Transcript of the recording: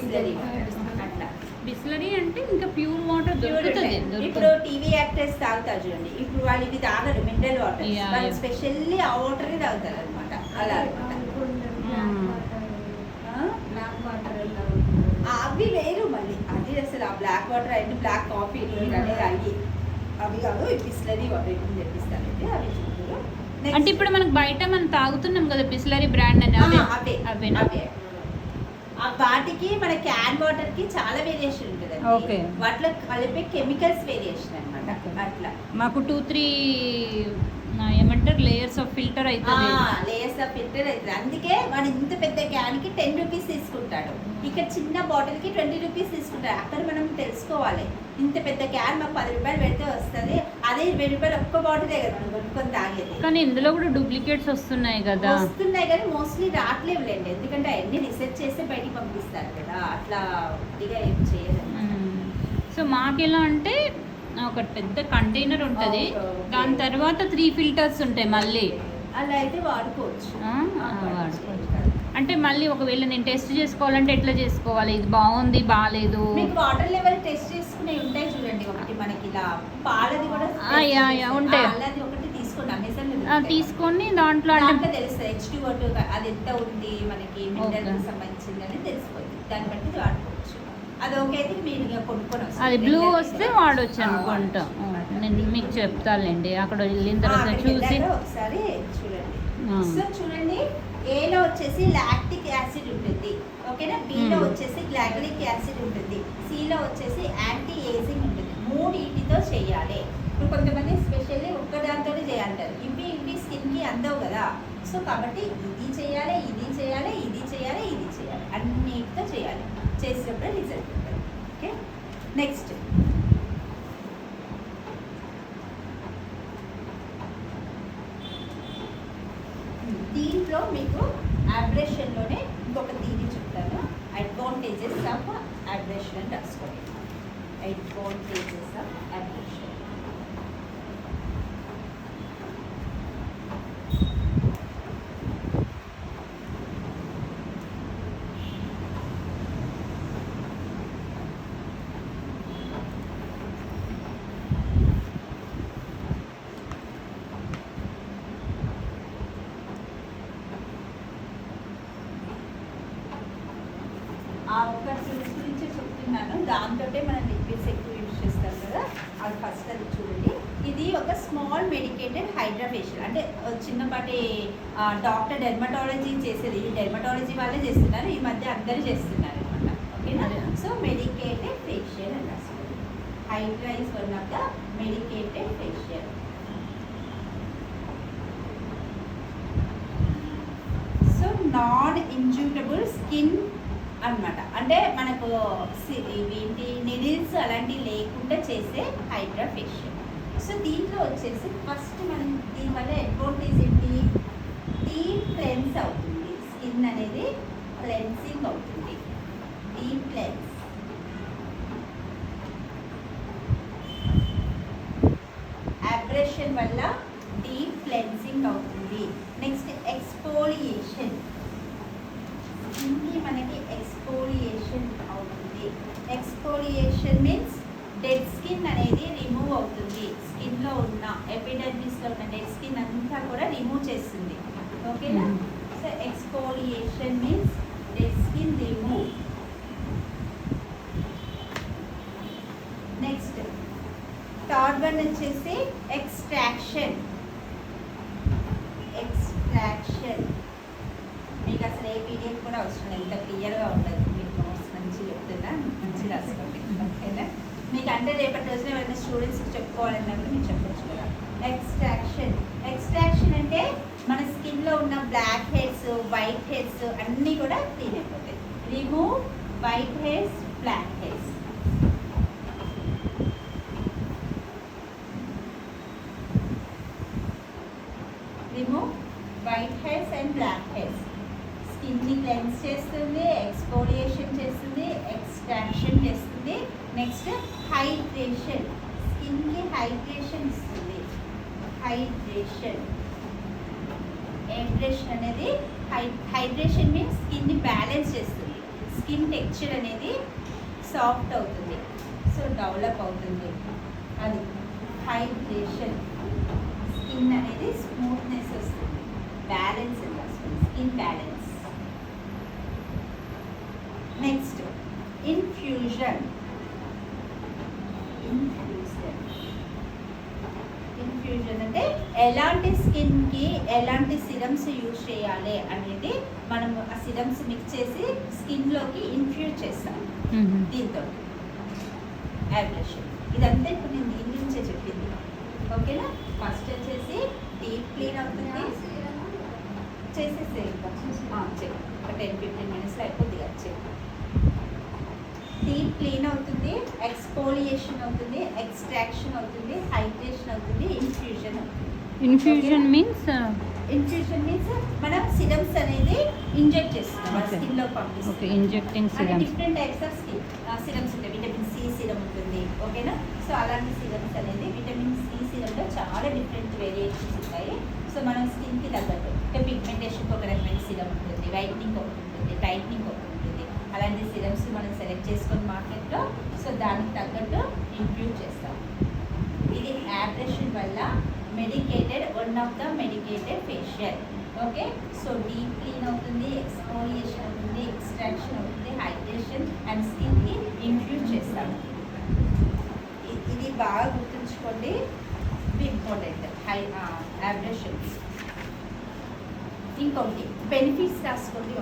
బిస్లరీ అట్లా. బిస్లరీ అంటే ఇంకా ప్యూర్ వాటర్ దొరుకుతుంది. ఇప్పుడు టీవీ యాక్టర్స్ తాగుతారు చూడండి, ఇప్పుడు వాళ్ళు ఇవి తాగరు, మినరల్ వాటర్, వాళ్ళు స్పెషల్లీ ఆ వాటర్ తాగుతారు అనమాట. అలా అవి వేరు మళ్ళీ, అది అసలు ఆ black water and black coffee అనేది అవి అవి కాదు, బిస్లరీ వాటర్ తెప్పిస్తానండి అవి చూద్దరు. అంటే ఇప్పుడు మనకు బయట మనం తాగుతున్నాం కదా బిస్లరీ బ్రాండ్ అని, అవే అవే వాటికి మన క్యాన్ వాటర్ కి చాలా వేరియేషన్ ఉంటుంది. వాటిలో కలిపే కెమికల్స్ వేరియేషన్ అనమాట. అట్లా మాకు 2-3 ఏమంటారు లేయర్స్ ఆఫ్ ఫిల్టర్ అవుతుంది, లేయర్స్ ఆఫ్ ఫిల్టర్ అవుతుంది. అందుకే వాడు ఇంత పెద్ద క్యాన్ కి 10 రూపీస్ తీసుకుంటాడు, ఇక్కడ చిన్న బాటిల్ కి 20 రూపీస్ తీసుకుంటాడు. అక్కడ మనం తెలుసుకోవాలి, ఇంత పెద్ద క్యాన్ మాకు 10 రూపాయలు పెడితే వస్తుంది, అదే 20 రూపాయలు ఒక్క బాటిలే కదా మనం కొనుక్కొని తాగేది. కానీ ఇందులో కూడా డూప్లికేట్స్ వస్తున్నాయి కదా. వస్తున్నాయి కానీ మోస్ట్లీ రావట్లేవులేండి, ఎందుకంటే అన్ని రీసెర్చ్ చేస్తే బయటికి పంపిస్తారు కదా, అట్లా ఇదిగా ఏం చేయదు. సో మాకు ఎలా అంటే ఒక పెద్ద కంటైనర్ ఉంటుంది, దాని తర్వాత 3 ఫిల్టర్స్ ఉంటాయి మళ్ళీ. అలా అయితే వాడుకోవచ్చు. అంటే మళ్ళీ ఒకవేళ నేను టెస్ట్ చేసుకోవాలంటే ఎట్లా చేసుకోవాలి, ఇది బాగుంది బాగాలేదు. మీకు వాటర్ లెవెల్ టెస్ట్ చేసుకునే ఉంటాయి చూడండి, ఒకటి మనకి ఇలా పాలది కూడా ఉంటాయి, అది ఒకటి తీసుకోండి, అమెజాన్ తీసుకొని దాంట్లో అంటే తెలుస్తుంది H2O2 అది ఎంత ఉంది మనకి మినరల్ సంబంధించింది అని తెలిసిపోతుంది, దాన్ని బట్టి వాడుకోవచ్చు. అది ఓకే అయితే మీరు కొనుక్కొని వస్తుంది, అది బ్లూ వస్తే వాడవచ్చు అనుకుంటా. నేను మీకు చెప్తానండి అక్కడ వెళ్ళిన తర్వాత చూసి ఒకసారి చూడండి. సో చూడండి, ఏలో వచ్చేసి లాక్టిక్ యాసిడ్ ఉంటుంది, ఓకేనా, బిలో వచ్చేసి గ్లైకోలిక్ యాసిడ్ ఉంటుంది, సిలో వచ్చేసి యాంటీ ఏజింగ్ ఉంటుంది. 3 చేయాలి. ఇప్పుడు కొంతమంది స్పెషల్లీ ఒక్కదాంతో చేయాలంటారు, ఇవి స్కిన్కి అందవు కదా. సో కాబట్టి ఇది చేయాలి, ఇది చేయాలి, ఇది చేయాలి, ఇది చేయాలి, అన్నిటితో చేయాలి. చేసినప్పుడు రిజల్ట్ ఉంటుంది. ఓకే, నెక్స్ట్ దీంట్లో మీకు అబ్రేషన్లోనే ఇంకొక దీన్ని చెప్తాను, అడ్వాంటేజెస్ ఆఫ్ అబ్రేషన్ అని రాసుకోండి. Advantages of abrasion. ఆ ఒక్క టూల్స్ గురించి చెప్తున్నాను, దాంతో మనం లిక్విడ్స్ ఎక్కువ యూజ్ చేస్తాం కదా, అది ఫస్ట్ అది చూడండి. ఇది ఒక స్మాల్ మెడికేటెడ్ హైడ్రా ఫేషియల్, అంటే చిన్నపాటి డాక్టర్ డెర్మటాలజీ చేసేది, ఈ డెర్మటాలజీ వాళ్ళే చేస్తున్నారు, ఈ మధ్య అందరూ చేస్తున్నారు అనమాట. ఓకేనా, సో మెడికేటెడ్ ఫేషియల్ అని రాసుకోండి. Hydra is one of the medicated facial. So non injurable skin అనమాట, అంటే మనకు ఏంటి నిడిల్స్ అలాంటివి లేకుండా చేసే హైడ్రా ఫేషియల్. సో దీంట్లో వచ్చేసి ఫస్ట్ మనం దీనివల్ల అడ్వాంటేజ్ ఏంటి, డీప్ క్లెన్స్ అవుతుంది, స్కిన్ అనేది క్లెన్సింగ్ అవుతుంది, డీప్ క్లెన్స్. అబ్రేషన్ వల్ల డీప్ క్లెన్సింగ్ అవుతుంది. నెక్స్ట్ ఎక్స్ఫోలియేషన్, స్కిన్కి మనకి ఎక్స్ఫోలియేషన్ అవుతుంది. ఎక్స్ఫోలియేషన్ మీన్స్ డెడ్ స్కిన్ అనేది రిమూవ్ అవుతుంది, స్కిన్లో ఉన్న ఎపిడర్మిస్లో ఉన్న డెడ్ స్కిన్ అంతా కూడా రిమూవ్ చేస్తుంది. ఓకేనా, so exfoliation means dead skin remove. Next third one వచ్చేసి ఎక్స్ట్రాక్షన్. ఎక్స్ట్రాక్షన్ మీకు అసలు ఏ పీడిఎఫ్ కూడా అవసరం లేదు, ఇంత క్లియర్గా ఉంటుంది, మీకు నోట్స్ మంచి చెప్తున్నా, మంచి రాసుకోండి. ఓకేనా, మీకు అంటే రేపటి రోజున ఎవరైనా స్టూడెంట్స్కి చెప్పుకోవాలన్నప్పుడు మీరు చెప్పొచ్చు కదా. ఎక్స్ట్రాక్షన్, ఎక్స్ట్రాక్షన్ అంటే మన స్కిన్లో ఉన్న బ్లాక్ హెడ్స్, వైట్ హెడ్స్ అన్నీ కూడా క్లీన్ అయిపోతాయి. Remove white heads, black heads. Remove white heads and black heads. స్కిన్ని క్లెన్స్ చేస్తుంది, ఎక్స్ఫోలియేషన్ చేస్తుంది, ఎక్స్ట్రాక్షన్ చేస్తుంది. నెక్స్ట్ హైడ్రేషన్, స్కిన్కి హైడ్రేషన్ ఇస్తుంది. హైడ్రేషన్, హైడ్రేషన్ అనేది హైడ్రేషన్ మీన్స్ స్కిన్ని బ్యాలెన్స్ చేస్తుంది. స్కిన్ టెక్స్చర్ అనేది సాఫ్ట్ అవుతుంది, సో డెవలప్ అవుతుంది. అది హైడ్రేషన్, స్కిన్ అనేది స్మూత్నెస్ వస్తుంది, బ్యాలెన్స్ వస్తుంది, skin balance. Next infusion. Infusion అంటే ఎలాంటి స్కిన్కి ఎలాంటి సిరమ్స్ యూజ్ చేయాలి అనేది మనం ఆ సిరమ్స్ మిక్స్ చేసి స్కిన్లోకి ఇన్ఫ్యూజ్ చేస్తాం. దీంతో యాబ్రేషన్ ఇదంతా ఇప్పుడు నేను దీని గురించే చెప్పింది. ఓకేనా? ఫస్ట్ వచ్చేసి డీప్ క్లీన్ అవుతుంది, చేసేసే ఒక 10-15 మినిట్స్లో అయిపోద్ది కదా. చెప్పు. డీప్ క్లీన్ అవుతుంది, ఎక్స్ఫోలియేషన్ అవుతుంది, ఎక్స్ట్రాక్షన్ అవుతుంది, హైడ్రేషన్ అవుతుంది, ఇన్ఫ్యూజన్ అవుతుంది. ఇన్ఫ్యూజన్ మీన్స్ మనం సిరమ్స్ అనేది ఇంజెక్ట్ చేస్తున్నాం మన స్కిన్లో పంపిస్తాం. ఓకే, ఇంజెక్టింగ్ అంటే serums. Different types of serums ఉంటాయి. విటమిన్ సి సిరమ్ ఉంటుంది. ఓకేనా? సో అలాంటి సిరమ్స్ అనేది విటమిన్ సి సిరమ్లో చాలా డిఫరెంట్ వేరియేషన్స్ ఉంటాయి. సో మనం స్కిన్కి తగ్గట్టు అంటే పిగ్మెంటేషన్కి ఒక రకమైన సిరమ్ ఉంటుంది, వైట్నింగ్ ఒకటి ఉంటుంది, టైట్నింగ్ ఒకటి ఉంటుంది. అలాంటి సిరమ్స్ మనం సెలెక్ట్ చేసుకొని మార్కెట్లో సో దానికి తగ్గట్టు ఇంప్రూవ్ చేస్తాం. ఇది యాబ్రేషన్ వల్ల one of the medicated facial. Okay, so deep clean అవుతుంది, ఎక్స్ఫోలియేషన్ అవుతుంది, ఎక్స్ట్రాక్షన్ అవుతుంది, హైడ్రేషన్ అండ్ స్కిన్కి ఇంప్రూవ్ చేస్తాము. ఇది బాగా గుర్తుంచుకోండి, ఇది ఇంపార్టెంట్ యాబ్రేషన్. ఇంకొకటి బెనిఫిట్స్ రాసుకోండి.